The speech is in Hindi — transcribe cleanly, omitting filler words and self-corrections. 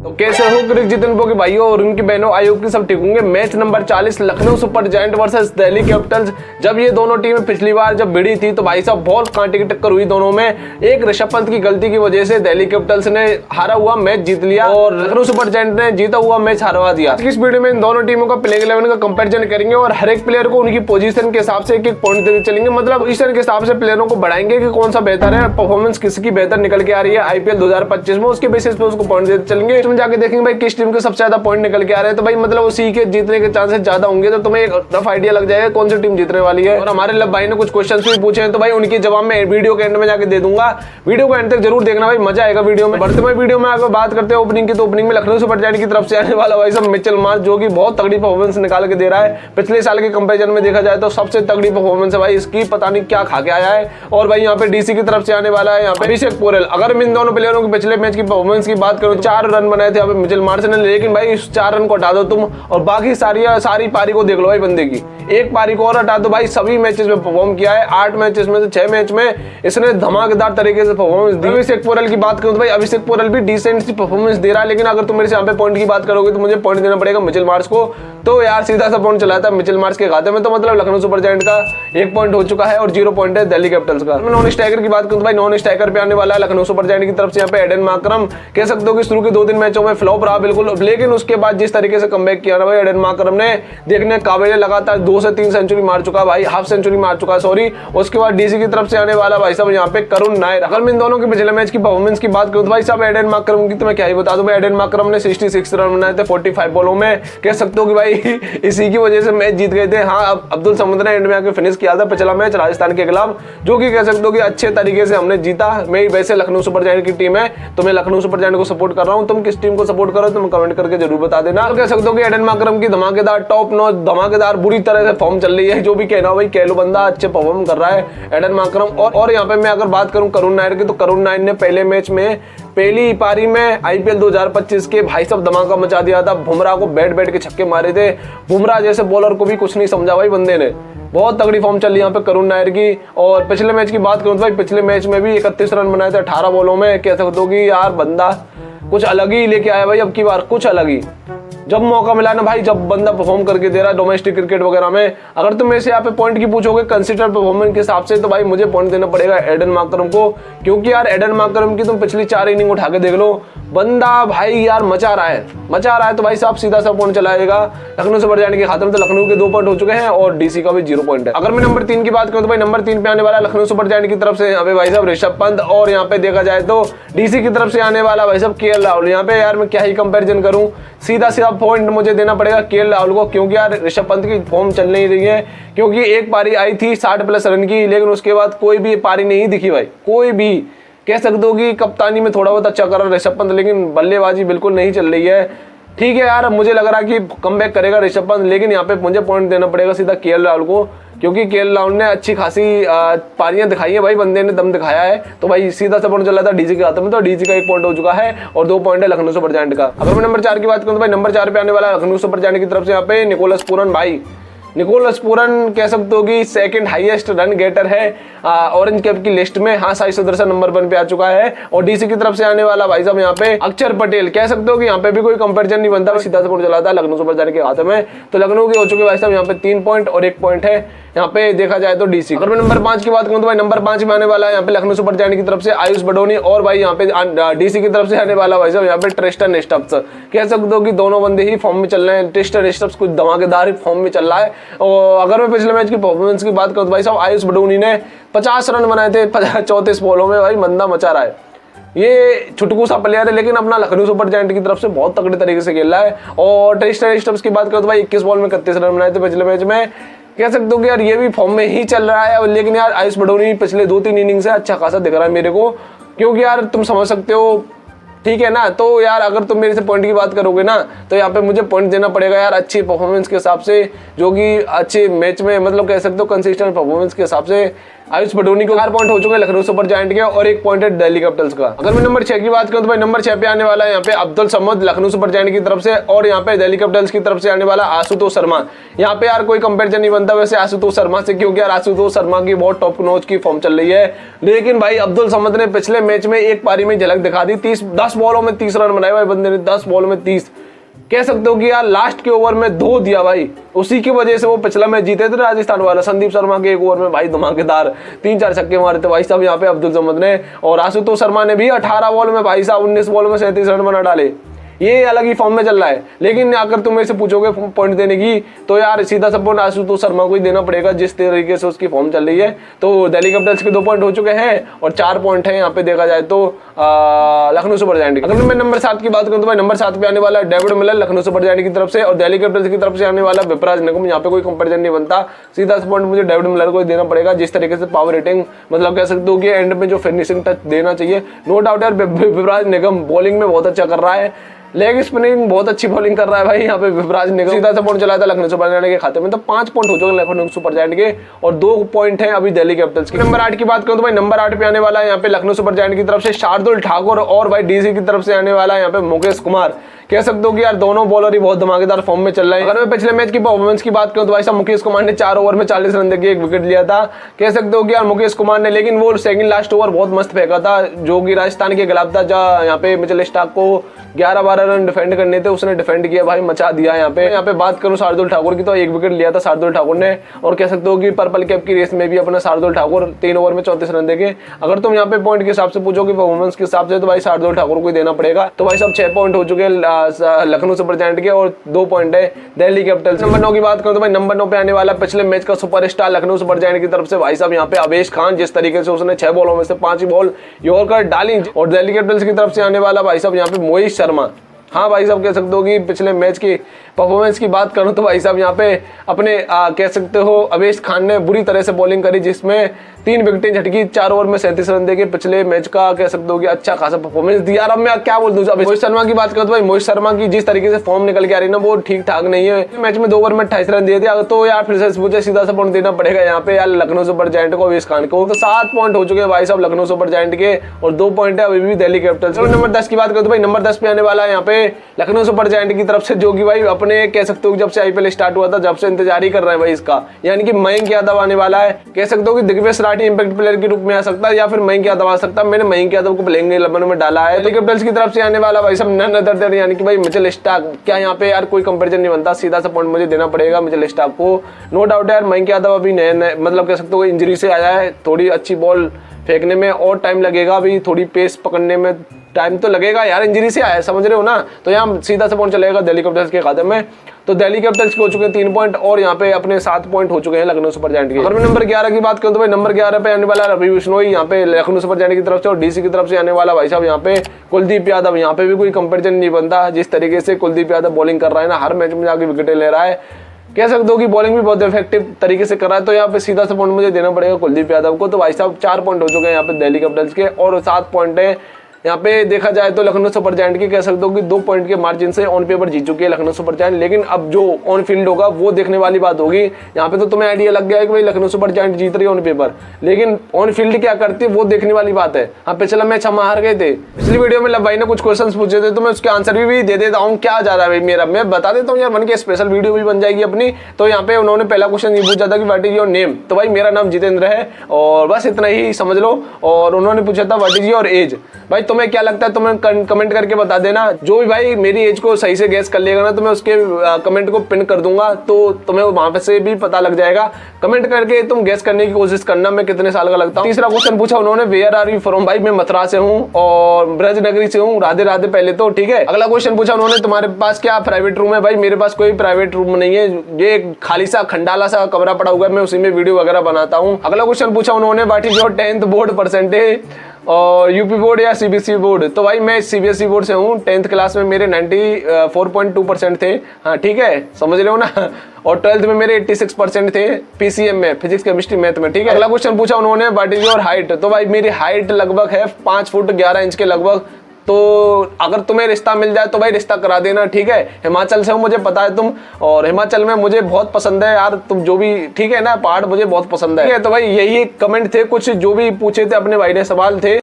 तो कैसे हो क्रिक जितनपुर के भाइयों और उनकी बहनों, आयोग की सब ठीक होंगे। Match number 40 Lucknow super giant versus Delhi Capitals. जब ये दोनों टीमें पिछली बार जब भिड़ी थी तो भाई साहब बहुत कांटे की टक्कर हुई दोनों में। एक ऋषभ पंत की गलती की वजह से दिल्ली कैपिटल्स ने हारा हुआ मैच जीत लिया और लखनऊ सुपर जायंट ने जीता हुआ मैच हारवा दिया। आज की इस वीडियो में इन दोनों टीमों का प्लेइंग 11 का कंपैरिजन करेंगे और हर एक प्लेयर को उनकी पोजीशन के हिसाब से एक एक पॉइंट देते चलेंगे। मतलब पोजीशन के हिसाब से प्लेयरों को बढ़ाएंगे कि कौन सा बेहतर है, परफॉर्मेंस किसकी बेहतर निकल के आ रही है आईपीएल 2025 में, उसके बेसिस पे उसको पॉइंट देते चलेंगे। इसमें जाके देखेंगे भाई किस टीम के सबसे ज्यादा पॉइंट निकल के आ रहे हैं, तो भाई मतलब उसी के जीतने के चांसेस ज्यादा होंगे। तो तुम्हें एक रफ आइडिया लग जाएगा कौन सी टीम जीतने वाली है। और हमारे लब भाई ने कुछ क्वेश्चंस भी पूछे हैं तो भाई उनके जवाब में वीडियो के एंड में जाके दे दूंगा। वीडियो को एंड तक जरूर देखना भाई, मजा आएगा वीडियो में। बढ़ते हुए वीडियो में अगर बात करते हैं ओपनिंग की, तो ओपनिंग में लखनऊ सुपर जायंट की तरफ से आने वाला भाई सब मिचेल मार्श, जो कि बहुत तगड़ी परफॉर्मेंस निकाल के दे रहा है। पिछले साल के कंपैरिजन में देखा जाए तो सबसे तगड़ी परफॉर्मेंस है भाई इसकी, पता नहीं क्या खा के आया है। और भाई यहाँ पे डीसी की तरफ से आने वाला है यहाँ पे अभिषेक पोरेल। अगर मैं इन दोनों प्लेयरों के पिछले मैच की परफॉर्मेंस की बात करूं तो 4 रन बनाए थे यहाँ पे मिचेल मार्श ने, लेकिन भाई इस 4 रन को हटा दो तुम और बाकी सारी पारी को देख लो भाई बंदे की। एक पारी को और हटा दो भाई, सभी मैचेस में परफॉर्म किया है। 8 मैचेस में से 6 मैच में इसने धमाकेदार तरीके से परफॉर्मेंस दी। अभिषेक पोरेल की बात करूं तो भाई अभिषेक पोरेल भी डिसेंट सी परफॉर्मेंस दे रहा है, लेकिन अगर तुम मेरे से यहाँ पे पॉइंट की बात करोगे तो मुझे पॉइंट देना पड़ेगा मिचेल मार्श को। तो यार सीधा सा पॉइंट चला था मिचेल मार्श के खाते में, तो मतलब लखनऊ सुपर जायंट का 1 पॉइंट हो चुका है और 0 पॉइंट है दिल्ली कैपिटल्स का। मैं नॉन स्ट्राइकर की बात करूं तो भाई नॉन स्ट्राइकर पे आने वाला है लखनऊ सुपर जायंट की तरफ से यहाँ पे एडन मार्करम। कह सकते हो कि शुरू के 2-3 मैचों में फ्लॉप रहा बिल्कुल, लेकिन उसके बाद जिस तरीके से कमबैक किया ना भाई एडन मार्करम ने, देखने काबिल, लगातार 2 से 3 सेंचुरी मार चुका भाई, हाफ सेंचुरी मार चुका सॉरी। उसके बाद डीसी की तरफ से आने वाला भाई साहब यहाँ पे करुण नायर। अगर मैं इन दोनों के पिछले मैच की परफॉर्मेंस की बात करूं तो भाई साहब एडन मार्करम की तो मैं क्या ही बता दूं। एडन मार्करम ने 66 रन बनाए थे 45 बॉलों में। कह सकते हो कि भाई इसी की वजह से मैच जीत गए थे। हाँ, अब्दुल समद ने एंड में आके फिनिश किया था पिछला मैच राजस्थान के खिलाफ, जो कि कह सकते हो कि अच्छे तरीके से हमने जीता। मैं वैसे लखनऊ सुपर जायंट की टीम है तो मैं लखनऊ सुपर जायंट को सपोर्ट कर रहा हूं। तुम किस टीम को सपोर्ट करो तुम कमेंट करके जरूर बता देना। तो कह सकते हो कि एडन मार्करम की धमाकेदार टॉप नॉच धमाकेदार बुरी तरह से फॉर्म चल रही है, जो भी कहना भाई कह लो, बंदा अच्छे परफॉर्म कर रहा है एडन मार्करम। और यहाँ पे मैं अगर बात करूं करुण नायर की, तो करुण नायर ने पहले मैच में पहली पारी में आईपीएल 2025 के भाई सब धमाका मचा दिया था। बुमराह को बैठ के छक्के मारे थे। बुमराह जैसे बॉलर को भी कुछ नहीं समझा भाई बंदे ने। बहुत तगड़ी फॉर्म चल रही है यहाँ पे करुण नायर की। और पिछले मैच की बात करूं तो भाई पिछले मैच में भी 31 रन बनाए थे 18 बॉलों में। कह सकते हो कि यार बंदा कुछ अलग ही लेके आया भाई, अब की बार कुछ अलग ही। जब मौका मिला ना भाई, जब बंदा परफॉर्म करके दे रहा है डोमेस्टिक क्रिकेट वगैरह में, अगर तुम मेरे से यहाँ पे पॉइंट की पूछोगे कंसिडर परफॉर्मेंस के हिसाब से, तो भाई मुझे पॉइंट देना पड़ेगा एडन मार्करम को। क्योंकि यार एडन मार्करम की तुम पिछली 4 इनिंग उठा के देख लो, बंदा भाई यार मचा रहा है। तो भाई साहब सीधा सा पॉइंट चलाएगा लखनऊ सुपर जायंट के खाते में। तो लखनऊ के 2 पॉइंट हो चुके हैं और डीसी का भी 0 पॉइंट है। अगर मैं नंबर 3 की बात करूं तो भाई नंबर 3 पे आने वाला लखनऊ सुपर जायंट की तरफ से यहाँ पे भाई साहब ऋषभ पंत, और यहाँ पे देखा जाए तो डीसी की तरफ से आने वाला भाई साहब केएल राहुल। यहाँ पे यार मैं क्या ही कंपैरिजन करूं, सीधा पॉइंट मुझे देना पड़ेगा केएल राहुल को, क्योंकि यार ऋषभ पंत की फॉर्म चल नहीं रही है। क्योंकि एक पारी आई थी 60+ रन की, लेकिन उसके बाद कोई भी पारी नहीं दिखी भाई, कोई भी। कह सकते हो कि कप्तानी में थोड़ा बहुत अच्छा कर रहा है ऋषभ पंत, लेकिन बल्लेबाजी बिल्कुल नहीं चल रही है। ठीक है यार, मुझे लग रहा है कि कमबैक करेगा ऋषभ पंत, लेकिन यहाँ पे मुझे पॉइंट देना पड़ेगा सीधा केएल राहुल को, क्योंकि केएल राहुल ने अच्छी खासी पारियां दिखाई है भाई, बंदे ने दम दिखाया है। तो भाई सीधा सा पॉइंट चला था डीसी के हाथ में, तो डीसी का 1 पॉइंट हो चुका है और 2 पॉइंट है लखनऊ सुपर जायंट का। अगर मैं नंबर 4 की बात करूं तो भाई नंबर 4 पे आने वाला लखनऊ सुपर जायंट की तरफ से यहाँ पे निकोलस पूरन भाई। निकोलस पूरन कह सकते हो कि 2nd हाईएस्ट रन गेटर है ऑरेंज कैप की लिस्ट में। हाँ, साई सुदर्शन नंबर 1 पे आ चुका है। और डीसी की तरफ से आने वाला भाई साहब यहाँ पे अक्षर पटेल। कह सकते हो कि यहाँ पे भी कोई कंपैरिजन नहीं बनता, सीधा से पॉइंट चलाता है लखनऊ सुपर जायंट के हाथ में। तो लखनऊ के हो चुके भाई साहब यहाँ पे 3 पॉइंट और 1 पॉइंट है यहाँ पे देखा जाए तो डीसी। अगर मैं नंबर 5 की बात करूं तो भाई नंबर 5 में आने वाला है यहाँ पे लखनऊ सुपर जायंट की तरफ से आयुष बडोनी, और भाई यहाँ पे डीसी की तरफ से आने वाला भाई साहब यहाँ पे ट्रिस्टन स्टब्स। कह सकते हो कि दोनों बंदे ही फॉर्म में चल रहे हैं। ट्रिस्टन स्टब्स कुछ धमाकेदार फॉर्म में चल रहा है। और अगर मैं पिछले मैच की परफॉर्मेंस की बात करूं तो भाई साहब आयुष बडोनी ने 50 रन बनाए थे 34 बॉलों में। भाई बंदा मचा रहा है, ये छुटकू सा प्लेयर है, लेकिन अपना लखनऊ सुपर जायंट की तरफ से बहुत तगड़े तरीके से खेल रहा है। और ट्रिस्टन स्टब्स की बात करूं तो भाई 21 बॉल में 31 रन बनाए थे पिछले मैच में। कह सकते हो कि यार ये भी फॉर्म में ही चल रहा है, लेकिन यार आयुष बडोनी पिछले 2-3 इनिंग से अच्छा खासा दिख रहा है मेरे को। क्योंकि यार तुम समझ सकते हो, ठीक है ना। तो यार अगर तुम मेरे से पॉइंट की बात करोगे ना, तो यहाँ पे मुझे पॉइंट देना पड़ेगा यार अच्छी परफॉर्मेंस के हिसाब से, जो कि अच्छे मैच में मतलब कह सकते हो कंसिस्टेंट परफॉर्मेंस के हिसाब से आयुष पटोनी को 4 पॉइंट हो चुके हैं लखनऊ सुपर जायंट के और 1 पॉइंट है दिल्ली कैपिटल्स का। अगर मैं नंबर 6 की बात करूं तो भाई नंबर 6 पे आने वाला है यहाँ पे अब्दुल समद लखनऊ सुपर जायंट की तरफ से, और यहाँ पे दिल्ली कैपिटल्स की तरफ से आने वाला आशुतोष शर्मा। यहाँ पे यार कोई कंपैरिजन नहीं बनता वैसे आशुतोष शर्मा से, क्योंकि यार आशुतोष शर्मा की बहुत टॉप नॉच की फॉर्म चल रही है, लेकिन भाई अब्दुल समद ने पिछले मैच में एक पारी में झलक दिखा दी। 10 बॉलों में 30 रन बनाए भाई बंदे ने, 10 बॉलों में 30, कह सकते हो कि यार लास्ट के ओवर में 2 दिया भाई, उसी की वजह से वो पिछला मैच जीते थे राजस्थान वाला। संदीप शर्मा के एक ओवर में भाई धमाकेदार 3-4 छक्के मारे थे भाई साहब यहाँ पे अब्दुल समद ने, और आशुतोष शर्मा ने भी 18 बॉल में भाई साहब 19 बॉल में 37 रन बना डाले। ये अलग ही फॉर्म में चल रहा है, लेकिन अगर तुम मेरे से पूछोगे पॉइंट देने की तो यार सीधा सा पॉइंट आशुतोष शर्मा को ही देना पड़ेगा, जिस तरीके से उसकी फॉर्म चल रही है। तो दिल्ली कैपिटल्स के 2 पॉइंट हो चुके हैं और 4 पॉइंट है यहाँ पे देखा जाए तो लखनऊ सुपर जायंट। अगर मैं नंबर 7 की बात करूं तो भाई नंबर 7 पे आने वाला है David Miller Lucknow super giant की तरफ से, और दिल्ली कैपिटल्स की तरफ से आने वाला विपराज निगम। यहाँ पे कोई कंपैरिजन नहीं बनता, सीधा सा पॉइंट मुझे डेविड मिलर को देना पड़ेगा, जिस तरीके से पावर रेटिंग, मतलब कह सकते हो कि एंड में जो फिनिशिंग टच देना चाहिए। नो डाउट यार विपराज निगम बॉलिंग में बहुत अच्छा कर रहा है, लेग स्पिनिंग बहुत अच्छी बॉलिंग कर रहा है भाई यहाँ पे विपराज निगम। सीधा सा पॉइंट चला था लखनऊ सुपर जायंट के खाते में, तो 5 पॉइंट हो चुके लखनऊ सुपर जायंट के और 2 पॉइंट है अभी दिल्ली कैपिटल्स के। नंबर 8 की बात करूं तो भाई नंबर 8 पे आने वाला है यहाँ पे लखनऊ सुपर जायंट की तरफ से शार्दुल ठाकुर, और भाई डीसी की तरफ से आने वाला है यहाँ पे मुकेश कुमार। कह सकते हो कि यार दोनों बॉलर ही बहुत धमाकेदार फॉर्म में चल रहे हैं। अगर मैं पिछले मैच की परफॉर्मेंस की बात करूं तो भाई साहब मुकेश कुमार ने 4 ओवर में 40 रन देके 1 विकेट लिया था। कह सकते हो कि यार मुकेश कुमार ने, लेकिन वो सेकंड लास्ट ओवर बहुत मस्त फेंका था जो कि राजस्थान के खिलाफ था, जहाँ यहाँ पे मिचेल स्टार्क को 11-12 रन डिफेंड करने थे, उसने डिफेंड किया भाई, मचा दिया। यहाँ पे बात करूं शार्दुल ठाकुर की तो 1 विकेट लिया था शार्दुल ठाकुर ने, और कह सकते हो कि पर्पल कैप की रेस में भी अपना शार्दुल ठाकुर 3 ओवर में 34 रन देके। अगर तुम यहाँ पे पॉइंट के हिसाब से पूछोगे परफॉर्मेंस के हिसाब से तो भाई शार्दुल ठाकुर को ही देना पड़ेगा। तो भाई सब 6 पॉइंट हो चुके हैं लखनऊ सुपर जायंट के और 2 पॉइंट है दिल्ली कैपिटल्स। नंबर 9 की बात करूं तो भाई नंबर 9 पे आने वाला पिछले मैच का सुपरस्टार लखनऊ सुपर जायंट की तरफ से भाई साहब यहाँ पे अवेश खान, जिस तरीके से उसने 6 बॉलों में से 5 बॉल यॉर्कर डाली, और दिल्ली कैपिटल्स की तरफ से आने वाला भाई साहब यहाँ पे मोहित शर्मा। हाँ भाई साहब कह सकते हो कि पिछले मैच की परफॉर्मेंस की बात करूं तो भाई साहब यहाँ पे अपने कह सकते हो अवेश खान ने बुरी तरह से बॉलिंग करी, जिसमें 3 विकेटें झटकी, 4 ओवर में 37 रन देके पिछले मैच का कह सकते हो कि अच्छा खासा परफॉर्मेंस दिया। अब मैं क्या बोल दूं, मोहित शर्मा की बात करूं तो भाई मोहित शर्मा की जिस तरीके से फॉर्म निकल के आ रही है ना वो ठीक ठाक नहीं है। मैच में 2 ओवर में 28 रन दिए थे, तो यार फिर से मुझे सीधा सा पॉइंट देना पड़ेगा यहाँ पे यार लखनऊ सुपर जायंट को, अवेश खान को। तो 7 पॉइंट हो चुके हैं भाई साहब लखनऊ सुपर जायंट के और 2 पॉइंट है अभी भी दिल्ली कैपिटल्स। नंबर 10 की बात करूं तो भाई नंबर 10 पे आने वाला है यहाँ पे लखनऊ सुपर जायंट की तरफ से, जो कि भाई अपने कह सकते हो जब से आईपीएल स्टार्ट हुआ था जब से इंतजार ही कर रहे हैं भाई इसका, यानी कि मयंक यादव आने वाला है। कह सकते हो कि दिग्विजय राठी इंपैक्ट प्लेयर के रूप में आ सकता है या फिर मयंक यादव आ सकता है। मैंने मयंक यादव को प्लेइंग 11 में डाला है। दिल्ली कैपिटल्स की तरफ से आने वाला भाई सब नन अदर यानी कि भाई मिचेल स्टार्क। क्या यहाँ पे यार कोई कंपैरिजन नहीं बनता, सीधा सा पॉइंट मुझे देना पड़ेगा मिचेल स्टार्क को। नो डाउट यार मयंक यादव अभी नए मतलब कह सकते हो इंजरी से आया है, थोड़ी अच्छी बॉल फेंकने में और टाइम लगेगा, अभी थोड़ी पेस पकड़ने में टाइम तो लगेगा यार, इंजरी से आया है समझ रहे हो ना। तो यहाँ सीधा सा पॉइंट चलेगा दिल्ली कैपिटल्स के खाते में। तो दिल्ली कैपिटल्स के हो चुके हैं 3 पॉइंट और यहाँ पे अपने 7 पॉइंट हो चुके हैं लखनऊ सुपर जायंट के। अगर मैं नंबर 11 की बात करूं तो भाई नंबर 11 पे आने वाला रवि बिश्नोई यहाँ पे लखनऊ सुपर जायंट की तरफ से, और डीसी की तरफ से आने वाला भाई साहब यहाँ पे कुलदीप यादव। यहाँ पे भी कोई कंपैरिजन नहीं बनता, जिस तरीके से कुलदीप यादव बॉलिंग कर रहा है ना, हर मैच में जाके विकेटें ले रहा है, कह सकते हो कि बॉलिंग भी बहुत इफेक्टिव तरीके से कर रहा है। तो यहाँ पे सीधा सा पॉइंट मुझे देना पड़ेगा कुलदीप यादव को। तो भाई साहब 4 पॉइंट हो चुके हैं यहाँ पे दिल्ली कैपिटल्स के और 7 पॉइंट है यहाँ पे देखा जाए तो लखनऊ सुपर जायंट की। कह सकते हो कि 2 पॉइंट के मार्जिन से ऑन पेपर जीत चुकी है लखनऊ सुपर जायंट, लेकिन अब जो ऑन फील्ड होगा वो देखने वाली बात होगी। यहाँ पे तो तुम्हें आइडिया लग गया है कि भाई लखनऊ सुपर जायंट जीत रही है ऑन पेपर, लेकिन ऑन फील्ड क्या करती है वो देखने वाली बात है। हाँ पिछला मैच हम हार गए थे, पिछली वीडियो में भाई ने कुछ क्वेश्चन पूछे थे तो मैं उसके आंसर भी दे देता हूँ। क्या जा रहा है भाई मेरा, मैं बता देता हूँ यार, मन के स्पेशल वीडियो भी बन जाएगी अपनी। तो यहाँ पे उन्होंने पहला क्वेश्चन ये पूछा था कि व्हाट इज योर नेम, तो भाई मेरा नाम जितेंद्र है और बस इतना ही समझ लो। और उन्होंने पूछा था व्हाट इज योर एज, भाई तुम्हें क्या लगता है, तुम्हें कमेंट करके बता देना। जो भी भाई मेरी एज को सही से गैस कर लेगा ना तो मैं उसके कमेंट को पिन कर दूंगा, तो तुम्हें वहां पे से भी पता लग जाएगा। कमेंट करके तुम गैस करने की कोशिश करना मैं कितने साल का लगता हूँ। तीसरा क्वेश्चन पूछा उन्होंने वेयर आर यू फ्रॉम, भाई मैं मथुरा से हूँ और ब्रजनगरी से हूँ, राधे राधे पहले तो ठीक है। अगला क्वेश्चन पूछा उन्होंने तुम्हारे पास क्या प्राइवेट रूम है, भाई मेरे पास कोई प्राइवेट रूम नहीं है, ये खाली सा खंडाला सा कमरा पड़ा हुआ है, मैं उसी में वीडियो वगैरह बनाता हूँ। अगला क्वेश्चन पूछा उन्होंने what is your 10th board percentage, और यूपी बोर्ड या सीबीएसई बोर्ड, तो भाई मैं सीबीएसई बोर्ड से हूँ। 10th क्लास में मेरे 94.2% थे, हाँ ठीक है समझ रहे हो ना। और 12th में मेरे 86% थे पीसीएम में, फिजिक्स केमिस्ट्री मैथ में, ठीक है। अगला क्वेश्चन पूछा उन्होंने व्हाट इज योर हाइट, तो भाई मेरी हाइट लगभग है 5 फुट 11 इंच के लगभग, तो अगर तुम्हें रिश्ता मिल जाए तो भाई रिश्ता करा देना, ठीक है। हिमाचल से हो मुझे पता है तुम, और हिमाचल में मुझे बहुत पसंद है यार तुम जो भी, ठीक है ना, पहाड़ मुझे बहुत पसंद है। तो भाई यही कमेंट थे कुछ जो भी पूछे थे अपने भाई ने, सवाल थे।